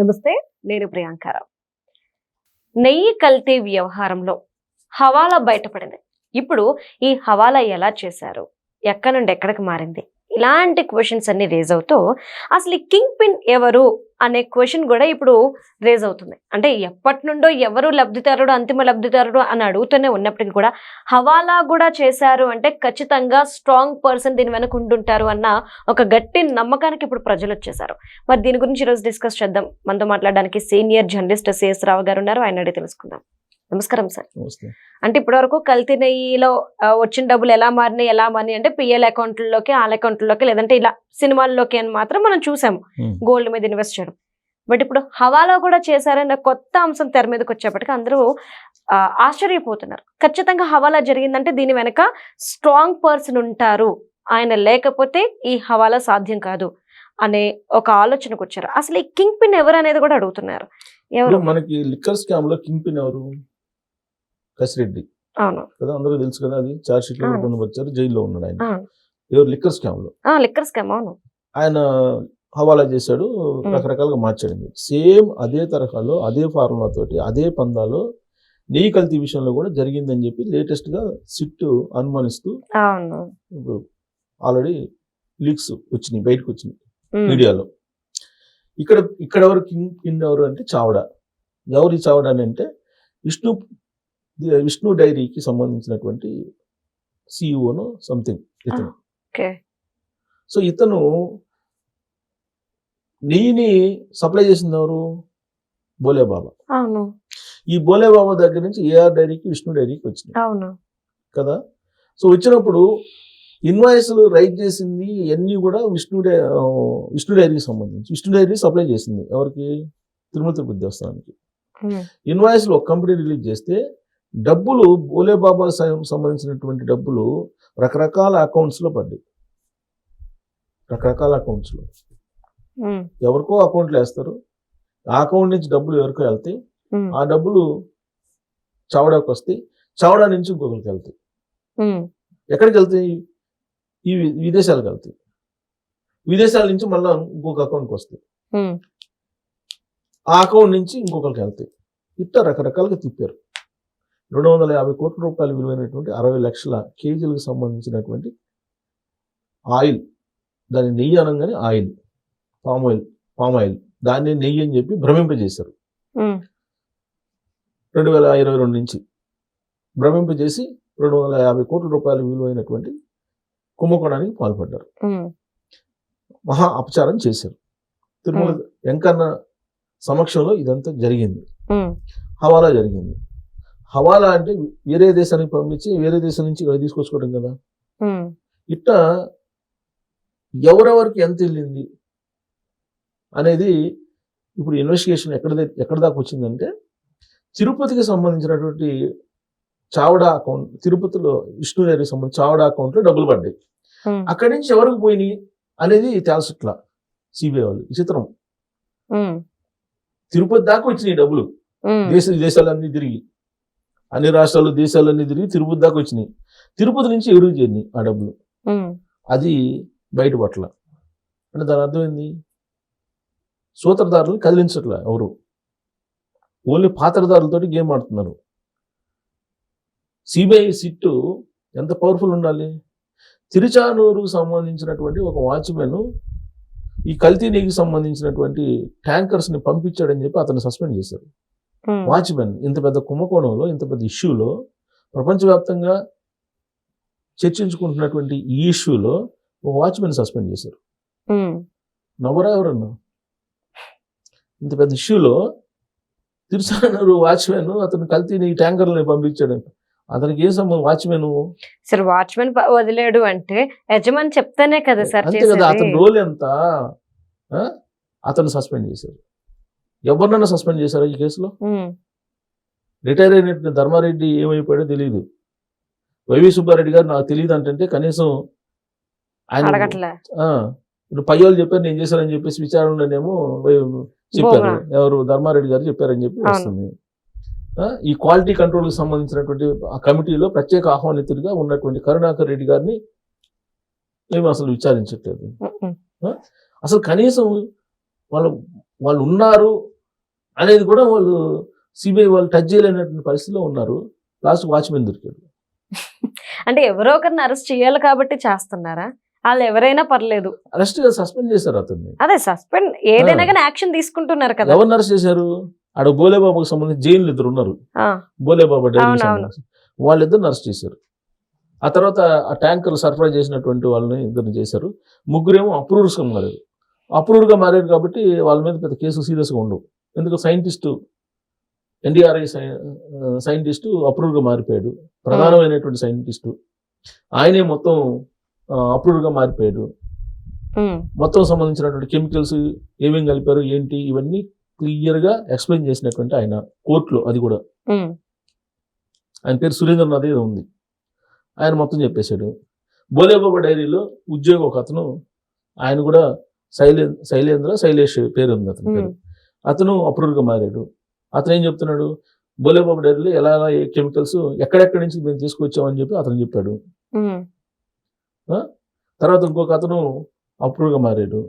నమస్తే, నేను ప్రియాంకారావు. నెయ్యి కల్తీ వ్యవహారంలో హవాలా బయటపడింది. ఇప్పుడు ఈ హవాలా ఎలా చేశారు, ఎక్కడి నుండి ఎక్కడికి మారింది, ఇలాంటి క్వశ్చన్స్ అన్ని రేజ్ అవుతూ అసలు ఈ కింగ్ పిన్ ఎవరు అనే క్వశ్చన్ కూడా ఇప్పుడు రేజ్ అవుతుంది. అంటే ఎప్పటి నుండో ఎవరు లబ్ధిదారుడు, అంతిమ లబ్ధిదారుడు అని అడుగుతూనే ఉన్నప్పటికీ కూడా హవాలా కూడా చేశారు అంటే ఖచ్చితంగా స్ట్రాంగ్ పర్సన్ దీని వెనక ఉండుంటారు అన్న ఒక గట్టి నమ్మకానికి ఇప్పుడు ప్రజలు వచ్చేసారు. మరి దీని గురించి ఈరోజు డిస్కస్ చేద్దాం. మనతో మాట్లాడడానికి సీనియర్ జర్నలిస్ట్ సిఎస్ రావు గారు ఉన్నారు. ఆయన అడిగి తెలుసుకుందాం. నమస్కారం సార్. అంటే ఇప్పటివరకు కల్తీ నెయ్యిలో వచ్చిన డబ్బులు ఎలా మారినాయి అంటే పిఎల్ అకౌంట్లలోకి, వాళ్ళ అకౌంట్లలోకి, లేదంటే ఇలా సినిమాల్లోకి అని మాత్రం మనం చూసాము గోల్డ్ మీద ఇన్వెస్ట్ చేయడం. బట్ ఇప్పుడు హవాలా కూడా చేశారన్న కొత్త అంశం తెర మీదకి వచ్చేప్పటికీ అందరూ ఆశ్చర్యపోతున్నారు. ఖచ్చితంగా హవాలా జరిగిందంటే దీని వెనక స్ట్రాంగ్ పర్సన్ ఉంటారు, ఆయన లేకపోతే ఈ హవాలా సాధ్యం కాదు అనే ఒక ఆలోచనకు వచ్చారు. అసలు ఈ కింగ్ పిన్ ఎవరు అనేది కూడా అడుగుతున్నారు. ఎవరు మనకి లిక్కర్ స్కామ్ లో కింగ్ పిన్ ఎవరు? కసిరెడ్డి. అవును కదా, అందరూ తెలుసు కదా. అది చార్జ్ షీట్ లో పొందుపరిచారు, జైల్లో ఉన్నాడు ఆయన. ఎవరు? లిక్కర్ స్కామ్ లో. Liquor scam. అవును, ఆయన హవాలా చేశాడు, రకరకాలుగా మార్చాడు. సేమ్ అదే తరహాలో, అదే ఫార్ములా తోటి, అదే పందాలో నెయ్యి కల్తీ విషయంలో కూడా జరిగిందని చెప్పి లేటెస్ట్ గా సిట్ అనుమానిస్తూ ఇప్పుడు ఆల్రెడీ లీక్స్ వచ్చినాయి, బయటకు వచ్చినాయి మీడియాలో. ఇక్కడ ఎవరు కింగ్ పిన్ ఎవరు అంటే చావడా. ఎవరు ఈ చావడా అని అంటే విష్ణు డైరీకి సంబంధించినటువంటి సిఇఓను సంథింగ్ ఇతను. సో ఇతను నెయ్యిని సప్లై చేసింది ఎవరు? బోలేబాబా. ఈ బోలేబాబా దగ్గర నుంచి ఏఆర్ డైరీకి, విష్ణు డైరీకి వచ్చినాయి కదా. సో వచ్చినప్పుడు ఇన్వాయిస్లు రైట్ చేసింది ఇవన్నీ కూడా విష్ణు డైరీకి సంబంధించి. విష్ణు డైరీ సప్లై చేసింది ఎవరికి? తిరుమల తిరుపతి దేవస్థానానికి. ఇన్వాయిస్లు ఒక కంపెనీ రిలీజ్ చేస్తే డబ్బులు బోలేబాబా సంబంధించినటువంటి డబ్బులు రకరకాల అకౌంట్స్లో పడ్డాయి. రకరకాల అకౌంట్స్లో ఎవరికో అకౌంట్లు వేస్తారు, ఆ అకౌంట్ నుంచి డబ్బులు ఎవరికో వెళ్తాయి, ఆ డబ్బులు చావడాకి వస్తాయి, చావడా నుంచి ఇంకొకరికి వెళ్తాయి. ఎక్కడికి వెళ్తాయి? ఈ విదేశాలకు వెళ్తాయి, విదేశాల నుంచి మళ్ళీ ఇంకొక అకౌంట్కి వస్తాయి, ఆ అకౌంట్ నుంచి ఇంకొకరికి వెళ్తాయి. ఇట్లా రకరకాలుగా తిప్పారు. 250 కోట్ల రూపాయలు విలువైనటువంటి 60 లక్షల కేజీలకు సంబంధించినటువంటి ఆయిల్, దాన్ని నెయ్యి అనగానే ఆయిల్, పామ్ ఆయిల్, దాన్ని నెయ్యి అని చెప్పి భ్రమింపజేశారు. 2022 నుంచి భ్రమింపజేసి 250 కోట్ల రూపాయలు విలువైనటువంటి కుంభకోణానికి పాల్పడ్డారు. మహా అపచారం చేశారు. తిరుమల వెంకన్న సమక్షంలో ఇదంతా జరిగింది. హవాలా జరిగింది. హవాలా అంటే వేరే దేశానికి పంపించి వేరే దేశం నుంచి ఇక్కడ తీసుకొచ్చుకోవడం కదా. ఇట్లా ఎవరెవరికి ఎంత వెళ్ళింది అనేది ఇప్పుడు ఇన్వెస్టిగేషన్ ఎక్కడ దాకా వచ్చిందంటే, తిరుపతికి సంబంధించినటువంటి చావడా అకౌంట్, తిరుపతిలో విష్ణు డైరీకి సంబంధించి చావడా అకౌంట్లో డబ్బులు పడ్డాయి. అక్కడి నుంచి ఎవరికి పోయినాయి అనేది తెలుసుట్లా సిబిఐ వాళ్ళు. విచిత్రం. తిరుపతి దాకా వచ్చినాయి డబ్బులు, దేశాలన్నీ తిరిగి, అన్ని రాష్ట్రాలు దేశాలన్నీ తిరిగి తిరుపతి దాకా వచ్చినాయి. తిరుపతి నుంచి ఎవరికి చేరినాయి ఆ డబ్బులు, అది బయటపట్ల. అంటే దాని అర్థం ఏంది? సూత్రధారులు కదిలించట్లా ఎవరు, ఓన్లీ పాత్రధారులతోటి గేమ్ ఆడుతున్నారు. సిబిఐ సిట్టు ఎంత పవర్ఫుల్ ఉండాలి? తిరుచానూరుకు సంబంధించినటువంటి ఒక వాచ్మెన్ ఈ కల్తీ నెయ్యికి సంబంధించినటువంటి ట్యాంకర్స్ ని పంపించాడని చెప్పి అతను సస్పెండ్ చేశారు. వాచ్మెన్ ఇంత పెద్ద కుంభకోణంలో, ఇంత పెద్ద ఇష్యూలో, ప్రపంచవ్యాప్తంగా చర్చించుకుంటున్నటువంటి ఈ ఇష్యూలో ఒక వాచ్మెన్ సస్పెండ్ చేశారు. నవ్వరా ఎవరన్నా? ఇంత పెద్ద ఇష్యూలో తిరుచానూరు వాచ్మెన్ అతను కల్తీ నెయ్యి ట్యాంకర్లని పంపించాడు. అతనికి ఏ సంబంధం? వాచ్మెన్ సార్, వాచ్మెన్ వదిలేడు అంటే యజమాని చెప్తానే కదా సార్. అంతే కదా. అతని రోల్ ఎంత? అతను సస్పెండ్ చేశారు. ఎవరినైనా సస్పెండ్ చేశారా ఈ కేసులో? రిటైర్ అయినట్టు ధర్మారెడ్డి ఏమైపోయాడో తెలియదు. వైవి సుబ్బారెడ్డి గారు నాకు తెలియదు అంటే కనీసం ఆయన ఇప్పుడు పయ్యోళ్ళు చెప్పారు నేను చేశానని చెప్పేసి విచారణలోనేమో చెప్పారు. ఎవరు? ధర్మారెడ్డి గారు చెప్పారని చెప్పి వస్తుంది. ఈ క్వాలిటీ కంట్రోల్కి సంబంధించినటువంటి ఆ కమిటీలో ప్రత్యేక ఆహ్వానితుడిగా ఉన్నటువంటి కరుణాకర్ రెడ్డి గారిని మేము అసలు విచారించట్లేదు. అసలు కనీసం వాళ్ళు ఉన్నారు అనేది కూడా వాళ్ళు సిబిఐ వాళ్ళు టచ్ చేయలేనటువంటి పరిస్థితిలో ఉన్నారు. లాస్ట్ వాచ్మెన్ దొరికాడు. అంటే ఎవరో ఒకరిని అరెస్ట్ చేయాలి కాబట్టి చేస్తున్నారా? వాళ్ళు ఎవరైనా పర్లేదు, అరెస్ట్ సస్పెండ్ చేశారు అతన్ని. అదే సస్పెండ్ ఏదైనా కానీ యాక్షన్ తీసుకుంటున్నారు కదా. ఎవరిని అరెస్ట్ చేశారు? ఆడ బోలేబాబాకు సంబంధించి జైలు ఇద్దరు ఉన్నారు, బోలేబాబా డైరీకి సంబంధించి వాళ్ళిద్దరిని అరెస్ట్ చేశారు. ఆ తర్వాత ఆ ట్యాంకర్లు సరఫరా చేసినటువంటి వాళ్ళని ఇద్దరిని చేశారు. ముగ్గురేమో అప్రూవర్స్గా మారారు. అప్రూవర్గా మారారు కాబట్టి వాళ్ళ మీద పెద్ద కేసులు సీరియస్గా ఉండవు. ఎందుకు సైంటిస్టు ఎన్డీఆర్ఐ సైంటిస్టు అప్రూవర్గా మారిపోయాడు, ప్రధానమైనటువంటి సైంటిస్టు. ఆయనే మొత్తం అప్రూవర్గా మారిపోయాడు. మొత్తం సంబంధించినటువంటి కెమికల్స్ ఏమేమి కలిపారు ఏంటి ఇవన్నీ క్లియర్గా ఎక్స్ప్లెయిన్ చేసినటువంటి ఆయన కోర్టులో. అది కూడా ఆయన పేరు సురేంద్రనాథ్ ఏదో ఉంది, ఆయన మొత్తం చెప్పేశాడు. బోలేబాబా డైరీలో ఉద్యోగం ఒక అతను, ఆయన కూడా శైలేష్ పేరు ఉంది అతని పేరు. అతను అప్రూవర్గా మారాడు. అతను ఏం చెప్తున్నాడు, బోలేబాబా డైరీలో ఎలా ఏ కెమికల్స్ ఎక్కడెక్కడి నుంచి మేము తీసుకొచ్చామని చెప్పి అతను చెప్పాడు. తర్వాత ఇంకొక అతను అప్రూవ్గా మారాడు.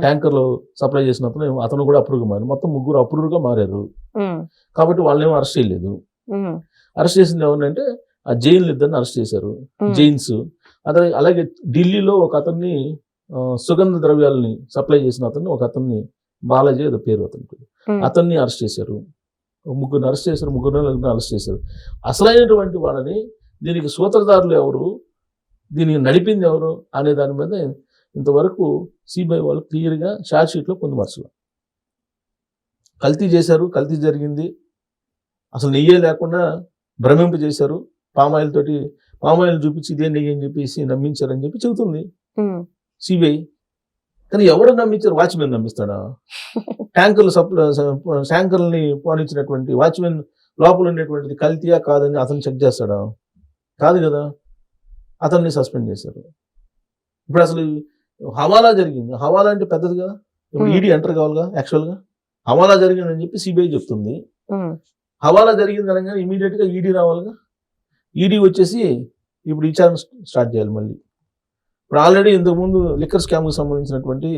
ట్యాంకర్లో సప్లై చేసిన అతను కూడా అప్రూవ్గా మారాడు. మొత్తం ముగ్గురు అప్రూవ్గా మారారు. కాబట్టి వాళ్ళేమో అరెస్ట్ చేయలేదు. అరెస్ట్ చేసింది ఎవరినంటే ఆ జైన్లు ఇద్దరిని అరెస్ట్ చేశారు, జైన్స్. అలాగే ఢిల్లీలో ఒక అతన్ని సుగంధ ద్రవ్యాలని సప్లై చేసిన అతన్ని, ఒక అతన్ని బాలాజీ ఏదో పేరు అతనికి, అతన్ని అరెస్ట్ చేశారు. ముగ్గురిని అరెస్ట్ చేశారు, ముగ్గురు అరెస్ట్ చేశారు. అసలైనటువంటి వాళ్ళని, దీనికి సూత్రధారులు ఎవరు, దీనికి నడిపింది ఎవరు అనే దాని మీద ఇంతవరకు సిబిఐ వాళ్ళు క్లియర్గా షార్ట్ షీట్లో పొందుపరచలేదు. కల్తీ చేశారు, కల్తీ జరిగింది, అసలు నెయ్యే లేకుండా భ్రమింప చేశారు, పామాయిల్ తోటి పామాయిల్ చూపించి ఇదే నెయ్యి అని చెప్పేసి నమ్మించారని చెప్పి చెబుతుంది సిబిఐ. కానీ ఎవరు నమ్మించారు? వాచ్మెన్ నమ్మిస్తాడా? ట్యాంకర్లని పోనిచ్చినటువంటి వాచ్మెన్ లోపల ఉండేటువంటిది కల్తీయా కాదని అతను చెక్ చేస్తాడా? కాదు కదా. అతన్ని సస్పెండ్ చేశారు. ఇప్పుడు అసలు హవాలా జరిగింది, హవాలా అంటే పెద్దది కదా, ఇప్పుడు ఈడీ ఎంటర్ కావాలిగా. యాక్చువల్గా హవాలా జరిగిందని చెప్పి సిబిఐ చెప్తుంది. హవాలా జరిగింది అనగానే ఇమీడియట్గా ఈడీ రావాలిగా. ఈడీ వచ్చేసి ఇప్పుడు విచారణ స్టార్ట్ చేయాలి మళ్ళీ. ఇప్పుడు ఆల్రెడీ ఇంతకుముందు లిక్కర్ స్కామ్కి సంబంధించినటువంటి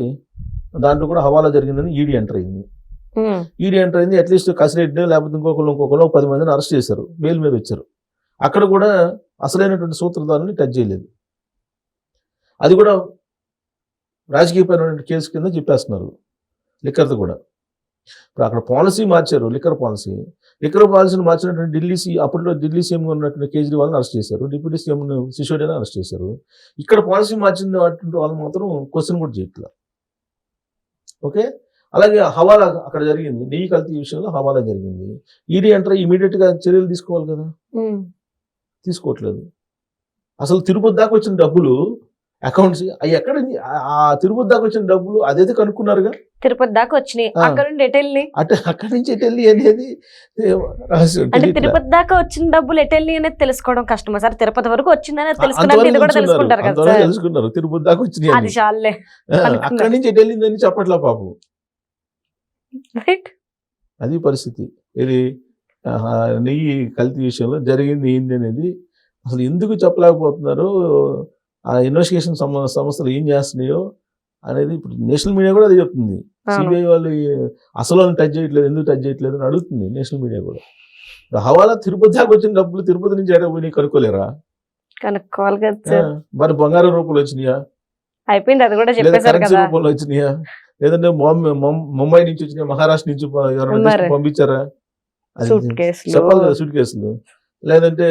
దాంట్లో కూడా హవాలా జరిగిందని ఈడీ ఎంటర్ అయింది. ఈడీ ఎంటర్ అయింది, అట్లీస్ట్ కసిరెడ్డి లేకపోతే ఇంకొకరు 10 మందిని అరెస్ట్ చేశారు, బెయిల్ మీద వచ్చారు. అక్కడ కూడా అసలైనటువంటి సూత్రధారుని టచ్ చేయలేదు. అది కూడా రాజకీయపరమైన కేసు కింద చెప్పేస్తున్నారు లిక్కర్ది కూడా. ఇప్పుడు అక్కడ పాలసీ మార్చారు, లిక్కర్ పాలసీని మార్చినటువంటి అప్పట్లో ఢిల్లీ సీఎం ఉన్నటువంటి కేజ్రీవాల్ని అరెస్ట్ చేశారు, డిప్యూటీ సీఎం సిసోడియాని అరెస్ట్ చేశారు. ఇక్కడ పాలసీ మార్చిన వాళ్ళు మాత్రం క్వశ్చన్ కూడా చేయట్లేదు. ఓకే, అలాగే హవాలా అక్కడ జరిగింది, నెయ్యి కల్తీ విషయంలో హవాలా జరిగింది. ఈడీ ఎంటర్ ఇమీడియట్గా చర్యలు తీసుకోవాలి కదా, తీసుకోవట్లేదు. అసలు తిరుపతి దాకా వచ్చిన డబ్బులు అకౌంట్స్ అవి ఎక్కడ, ఆ తిరుపతి దాకా వచ్చిన డబ్బులు అదైతే కనుక్కున్నారుగా. తిరుపతి దాకా వచ్చినాయి, అక్కడ నుండి ఎటెళ్ళి, అక్కడి నుంచి ఎటెళ్ళి అనేది అంటే తిరుపతి దాకా వచ్చిన డబ్బులు ఎటెళ్ళి అనేది తెలుసుకోవడం కష్టమా సార్? తిరుపతి వరకు వచ్చిందని తెలుసుకున్నారు కదా, తెలుసుకున్నారు. తిరుపతి దాకా వచ్చినాయి, అది చాలే. అక్కడి నుంచి ఎటెళ్ళిందని చెప్పట్లా పాపం. అది పరిస్థితి. ఇది నెయ్యి కల్తీ విషయంలో జరిగింది ఏంది అనేది అసలు ఎందుకు చెప్పలేకపోతున్నారు, ఆ ఇన్వెస్టిగేషన్ సంస్థలు ఏం చేస్తున్నాయో అనేది ఇప్పుడు నేషనల్ మీడియా కూడా అది చెప్తుంది. సిబిఐ వాళ్ళు అసలు టచ్ చేయట్లేదు, ఎందుకు టచ్ చేయట్లేదు అని అడుగుతుంది నేషనల్ మీడియా కూడా. హవాలా తిరుపతి దాకా వచ్చిన డబ్బులు తిరుపతి నుంచి ఎక్కడ పోయి కనుక్కోలేరా? కనుక్కోవాలి కదా. మరి బంగారం రూపాయలు వచ్చినాయా? అయిపోయింది, అది కూడా చెప్పేశారు కదా. రూపాయలు వచ్చినాయా? లేదంటే ముంబై నుంచి వచ్చినాయా, మహారాష్ట్ర నుంచి పంపించారా? చెప్పాలి కదా. సూట్ కేసులు, లేదంటే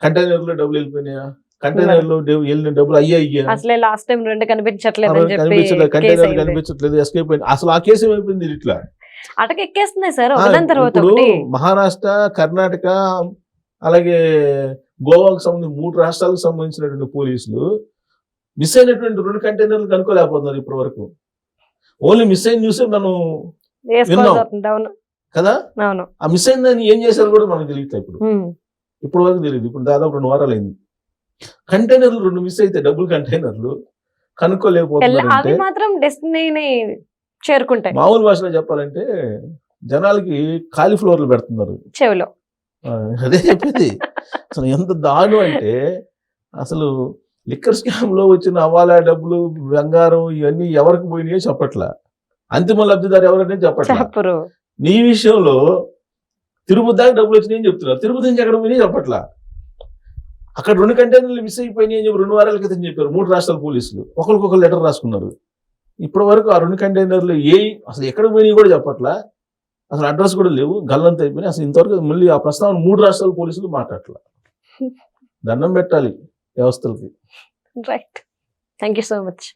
కంటైనర్ లో డబ్బులు వెళ్ళిపోయినాయా? కంటైనర్ లో వెళ్ళిన డబ్బులు అయ్యా అసలే లాస్ట్ టైం 2 కనిపించట్లేదు, కంటైనర్ కనిపించట్లేదు, ఎస్కేప్ అయింది. అసలు ఆ కేసు ఏమైపోయింది? ఇట్లా అటకెక్కేస్తున్నాయి సార్. మహారాష్ట్ర, కర్ణాటక, అలాగే గోవాకు సంబంధించి 3 రాష్ట్రాలకు సంబంధించినటువంటి పోలీసులు మిస్ అయినటువంటి 2 కంటైనర్లు కనుక్కోలేకపోతున్నారు ఇప్పటి వరకు. ఓన్లీ మిస్ అయిన న్యూస్ మనం విన్నాం కదా. ఆ మిస్ అయిందని ఏం చేశారు కూడా మనకు తెలియట్లేదు. ఇప్పుడు వరకు తెలియదు. ఇప్పుడు దాదాపు 2 వారాలు అయింది. కంటైనర్లు 2 మిస్ అయితే, డబుల్ కంటైనర్లు కనుక్కోలేకపోతున్నారు. మామూలు భాషలో చెప్పాలంటే జనాలకి కాలీఫ్లవర్లు పెడుతున్నారు చెవిలో. అదే చెప్పింది. అసలు ఎంత దారుణం అంటే, అసలు లిక్కర్ స్కామ్ లో వచ్చిన హవాలా డబ్బులు, బంగారం ఇవన్నీ ఎవరికి పోయినాయో చెప్పట్లా, అంతిమ లబ్ధిదారు ఎవరనే చెప్పట్లా. నీ విషయంలో తిరుపతి దాకా డబ్బులు వచ్చినాయి అని చెప్తున్నారు, తిరుపతి నుంచి ఎక్కడ పోయినాయి చెప్పట్లా. అక్కడ 2 కంటైనర్లు మిస్ అయిపోయినాయి అని చెప్పి 2 వారాల క్రితం చెప్పారు 3 రాష్ట్రాల పోలీసులు. ఒకరికొకరు లెటర్ రాసుకున్నారు. ఇప్పటి వరకు ఆ 2 కంటైనర్లు అసలు ఎక్కడ పోయినాయి కూడా చెప్పట్లా, అసలు అడ్రస్ కూడా లేవు, గల్లంత అయిపోయినాయి. అసలు ఇంతవరకు మళ్ళీ ఆ ప్రస్తావన 3 రాష్ట్రాల పోలీసులు మాట్లాడట్లా. దండం పెట్టాలి వ్యవస్థలకి. Right, thank you so much.